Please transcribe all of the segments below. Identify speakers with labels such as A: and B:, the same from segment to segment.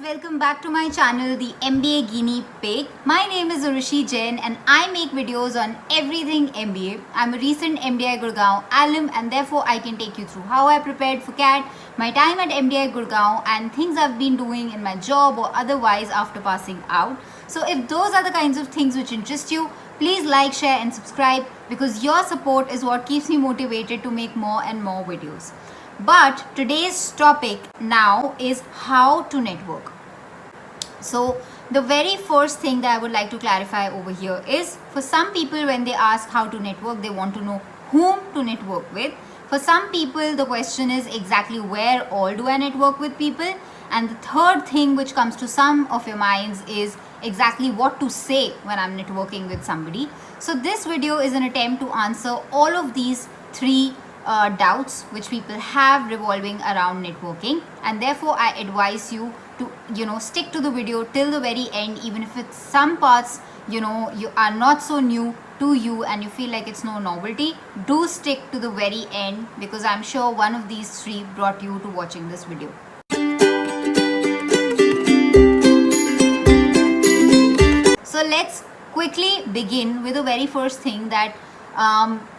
A: welcome back to my channel, the MBA Guinea Pig. My name is Urvashi Jain and I make videos on everything MBA. I'm a recent MDI Gurgaon alum and therefore I can take you through how I prepared for CAT, my time at MDI Gurgaon and things I've been doing in my job or otherwise after passing out. So if those are the kinds of things which interest you, please like, share and subscribe because your support is what keeps me motivated to make more and more videos. But today's topic now is how to network. So the very first thing that I would like to clarify over here is, for some people when they ask how to network, they want to know whom to network with. For some people the question is exactly where all do I network with people, and the third thing which comes to some of your minds is exactly what to say when I'm networking with somebody. So this video is an attempt to answer all of these three doubts which people have revolving around networking, and therefore I advise you to stick to the video till the very end, even if it's some parts you are not so new to you and you feel like it's no novelty. Do stick to the very end because I'm sure one of these three brought you to watching this video. So let's quickly begin with the very first thing, that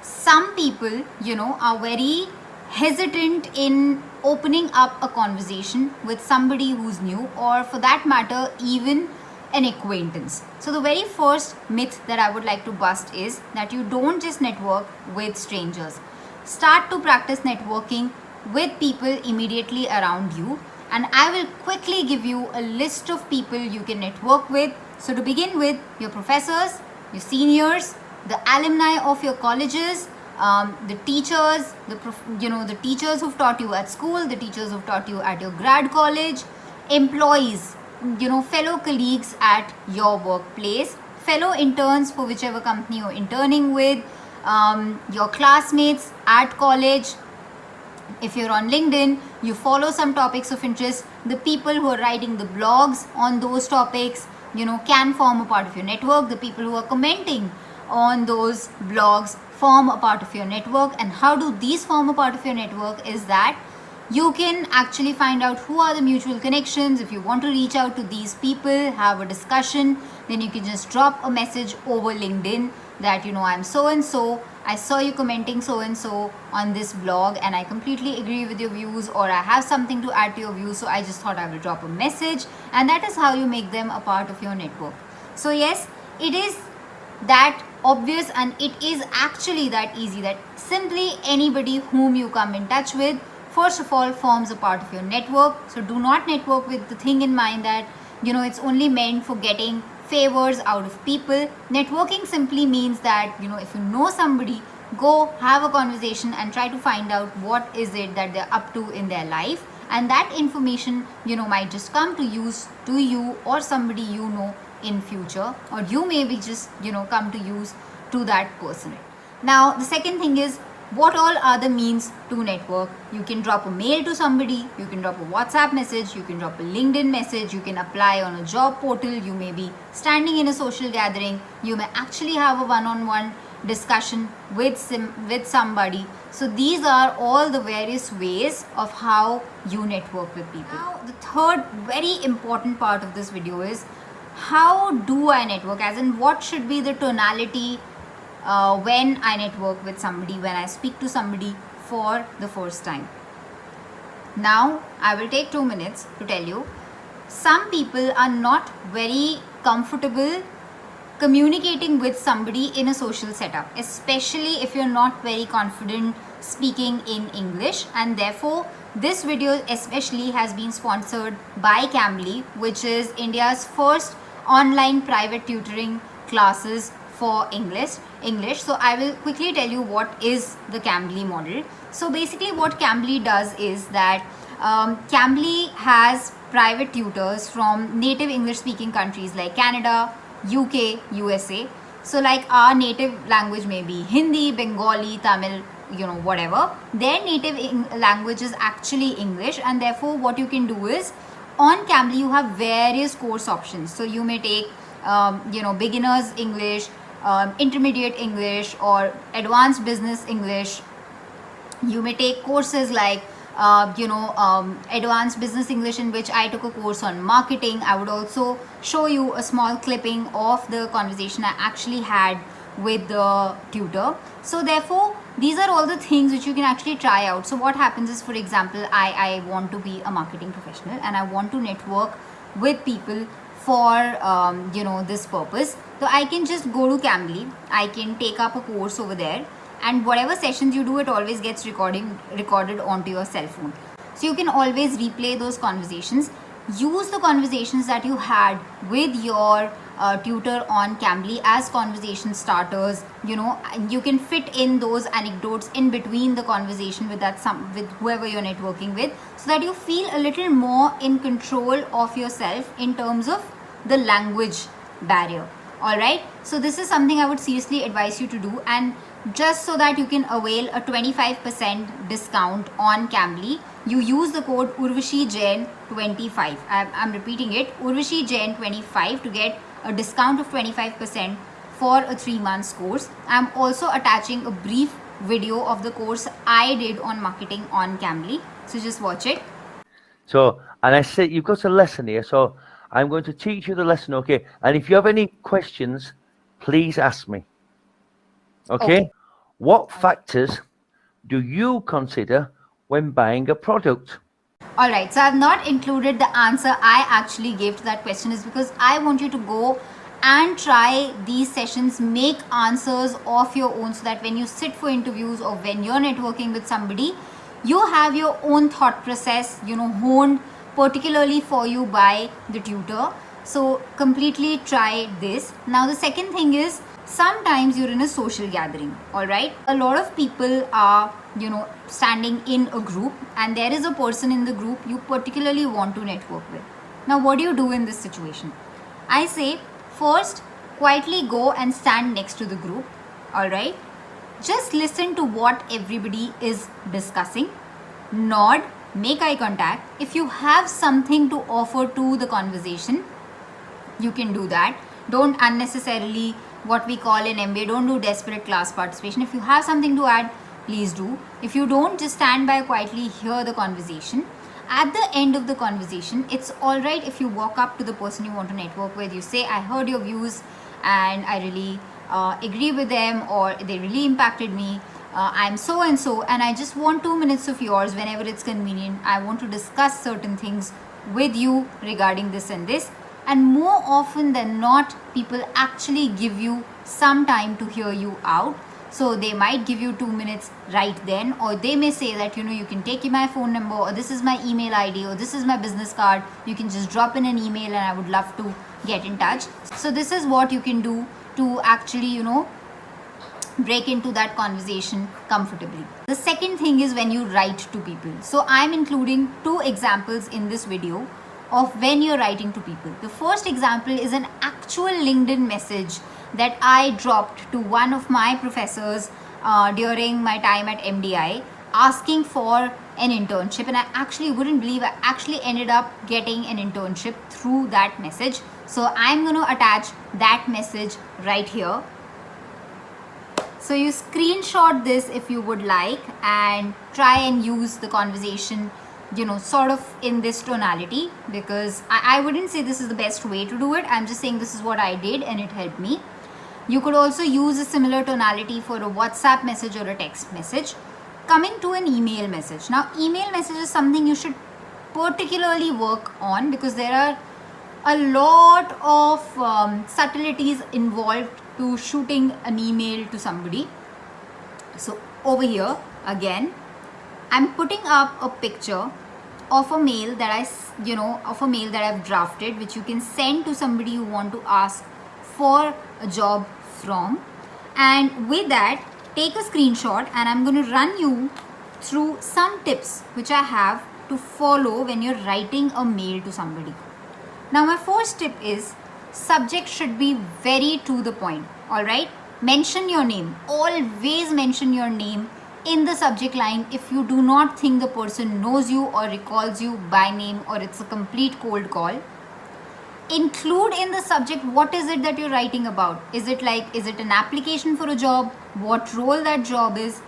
A: some people are very hesitant in opening up a conversation with somebody who's new, or for that matter even an acquaintance. So the very first myth that I would like to bust is that you don't just network with strangers. Start to practice networking with people immediately around you, and I will quickly give you a list of people you can network with. So to begin with, your professors, your seniors, the alumni of your colleges, the teachers, the teachers who've taught you at school, the teachers who've taught you at your grad college, employees, fellow colleagues at your workplace, fellow interns for whichever company you're interning with, your classmates at college. If you're on LinkedIn, you follow some topics of interest, the people who are writing the blogs on those topics, can form a part of your network. The people who are commenting on those blogs form a part of your network. And how do these form a part of your network is that you can actually find out who are the mutual connections. If you want to reach out to these people, have a discussion, then you can just drop a message over LinkedIn that I'm so and so, I saw you commenting so and so on this blog and I completely agree with your views, or I have something to add to your views, so I just thought I will drop a message. And that is how you make them a part of your network. So yes, it is that obvious and it is actually that easy that simply anybody whom you come in touch with, first of all, forms a part of your network. So do not network with the thing in mind that it's only meant for getting favors out of people. Networking simply means that if you know somebody, go have a conversation and try to find out what is it that they're up to in their life, and that information might just come to use to you or somebody in future, or you maybe just come to use to that person. Now the second thing is, what all are the means to network? You can drop a mail to somebody, you can drop a WhatsApp message, you can drop a LinkedIn message, you can apply on a job portal, you may be standing in a social gathering, you may actually have a one-on-one discussion with somebody. So these are all the various ways of how you network with people. Now the third very important part of this video is, how do I network, as in what should be the tonality when I network with somebody, when I speak to somebody for the first time. Now I will take 2 minutes to tell you, some people are not very comfortable communicating with somebody in a social setup, especially if you're not very confident speaking in English, and therefore this video especially has been sponsored by Cambly, which is India's first online private tutoring classes for English. So I will quickly tell you what is the Cambly model. So basically what Cambly does is that Cambly has private tutors from native English speaking countries like Canada, UK, USA. So like our native language may be Hindi, Bengali, Tamil, whatever. Their native language is actually English, and therefore what you can do is, on Cambly you have various course options. So you may take beginners English, intermediate English, or advanced business English. You may take courses like advanced business English, in which I took a course on marketing. I would also show you a small clipping of the conversation I actually had with the tutor. So therefore, these are all the things which you can actually try out. So what happens is, for example, I want to be a marketing professional and I want to network with people for this purpose. So I can just go to Cambly, I can take up a course over there, and whatever sessions you do, it always gets recorded onto your cell phone. So you can always replay those conversations. Use the conversations that you had with your tutor on Cambly as conversation starters. You can fit in those anecdotes in between the conversation with whoever you're networking with, so that you feel a little more in control of yourself in terms of the language barrier. All right, so this is something I would seriously advise you to do, and just so that you can avail a 25% discount on Cambly, you use the code Urvashi Jain 25. I'm repeating it, Urvashi Jain 25, to get a discount of 25% for a 3 months course. I'm also attaching a brief video of the course I did on marketing on Cambly, so just watch it.
B: So, and I said you've got a lesson here, so I'm going to teach you the lesson, okay? And if you have any questions, please ask me. Okay? What factors do you consider when buying a product?
A: Alright, so I've not included the answer I actually gave to that question, is because I want you to go and try these sessions, make answers of your own, so that when you sit for interviews or when you're networking with somebody, you have your own thought process, honed particularly for you by the tutor. So completely try this. Now the second thing is, sometimes you're in a social gathering, all right? A lot of people are, standing in a group, and there is a person in the group you particularly want to network with. Now what do you do in this situation? I say, first, quietly go and stand next to the group, all right? Just listen to what everybody is discussing. Nod, make eye contact. If you have something to offer to the conversation, you can do that. Don't unnecessarily, what we call in MBA, don't do desperate class participation. If you have something to add, please do. If you don't, just stand by, quietly hear the conversation. At the end of the conversation, it's all right if you walk up to the person you want to network with. You say, I heard your views and I really agree with them, or they really impacted me. I'm so and so, and I just want 2 minutes of yours whenever it's convenient. I want to discuss certain things with you regarding this and this. And more often than not, people actually give you some time to hear you out. So they might give you 2 minutes right then, or they may say that, you can take my phone number, or this is my email ID, or this is my business card. You can just drop in an email and I would love to get in touch. So this is what you can do to actually, break into that conversation comfortably. The second thing is when you write to people. So I'm including 2 examples in this video of when you're writing to people. The first example is an actual LinkedIn message that I dropped to one of my professors during my time at MDI, asking for an internship, and I actually wouldn't believe I actually ended up getting an internship through that message. So I'm going to attach that message right here. So you screenshot this if you would like, and try and use the conversation, sort of in this tonality, because I wouldn't say this is the best way to do it. I'm just saying this is what I did and it helped me. You could also use a similar tonality for a WhatsApp message or a text message. Coming to an email message. Now, email message is something you should particularly work on, because there are a lot of subtleties involved to shooting an email to somebody. So over here again, I'm putting up a picture of a mail that I've drafted, which you can send to somebody you want to ask for a job from. And with that, take a screenshot, and I'm going to run you through some tips which I have to follow when you're writing a mail to somebody. Now, my first tip is, subject should be very to the point. All right, mention your name. Always mention your name in the subject line if you do not think the person knows you or recalls you by name, or it's a complete cold call. Include in the subject what is it that you're writing about. Is it an application for a job? What role that job is?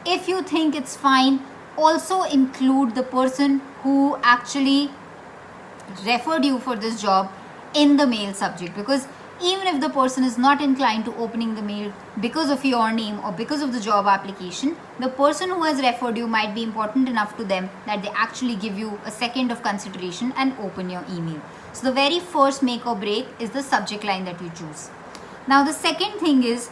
A: If you think it's fine, also include the person who actually referred you for this job in the mail subject, because even if the person is not inclined to opening the mail because of your name or because of the job application, the person who has referred you might be important enough to them that they actually give you a second of consideration and open your email. So the very first make or break is the subject line that you choose. Now the second thing is,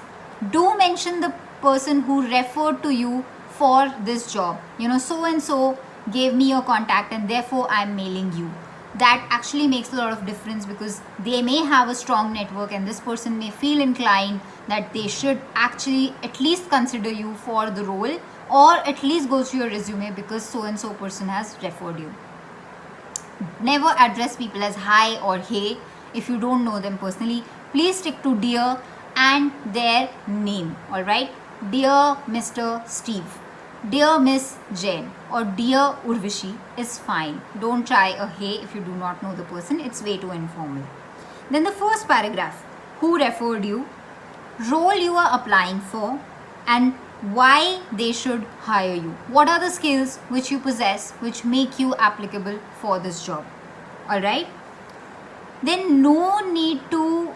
A: do mention the person who referred to you for this job. So and so gave me your contact and therefore I'm mailing you. That actually makes a lot of difference, because they may have a strong network and this person may feel inclined that they should actually at least consider you for the role, or at least go through your resume because so and so person has referred you. Never address people as hi or hey if you don't know them personally. Please stick to dear and their name. Alright, dear Mr. Steve, dear Miss Jain, or dear Urvashi is fine. Don't try a hey if you do not know the person, it's way too informal. Then the first paragraph, who referred you, role you are applying for, and why they should hire you. What are the skills which you possess which make you applicable for this job? Alright, then no need to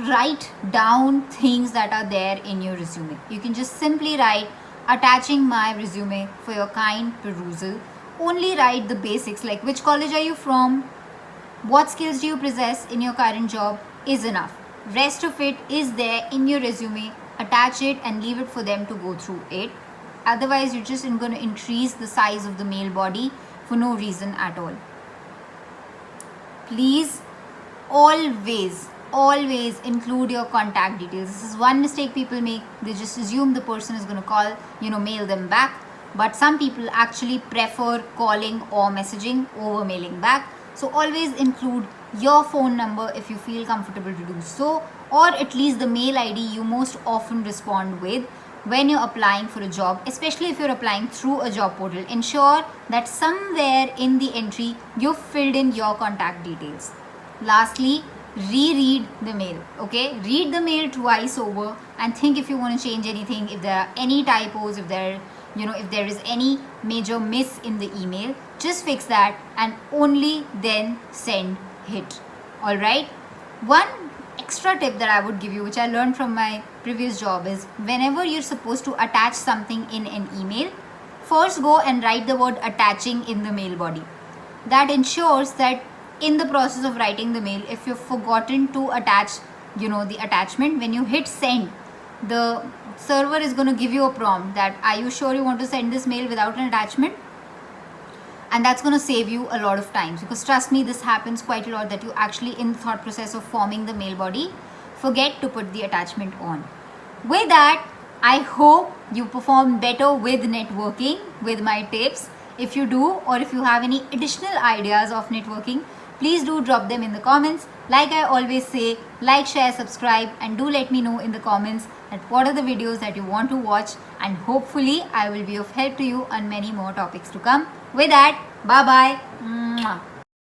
A: write down things that are there in your resume. You can just simply write, attaching my resume for your kind perusal. Only write the basics like which college are you from, what skills do you possess in your current job is enough. Rest of it is there in your resume. Attach it and leave it for them to go through it. Otherwise you're just going to increase the size of the mail body for no reason at all. Please always include your contact details. This is one mistake people make. They just assume the person is going to call, mail them back. But some people actually prefer calling or messaging over mailing back. So always include your phone number if you feel comfortable to do so, or at least the mail ID you most often respond with when you're applying for a job, especially if you're applying through a job portal. Ensure that somewhere in the entry you've filled in your contact details. Lastly, reread the mail. Okay, read the mail twice over and think if you want to change anything, if there are any typos, if there is any major miss in the email, just fix that and only then send hit. Alright, one extra tip that I would give you, which I learned from my previous job, is whenever you're supposed to attach something in an email, first go and write the word attaching in the mail body. That ensures that in the process of writing the mail, if you've forgotten to attach the attachment, when you hit send, the server is going to give you a prompt that are you sure you want to send this mail without an attachment? And that's going to save you a lot of time, because trust me, this happens quite a lot, that you actually in the thought process of forming the mail body forget to put the attachment on. With that, I hope you perform better with networking with my tips. If you do, or if you have any additional ideas of networking, please do drop them in the comments. Like I always say, like, share, subscribe, and do let me know in the comments that what are the videos that you want to watch, and hopefully I will be of help to you on many more topics to come. With that, bye bye.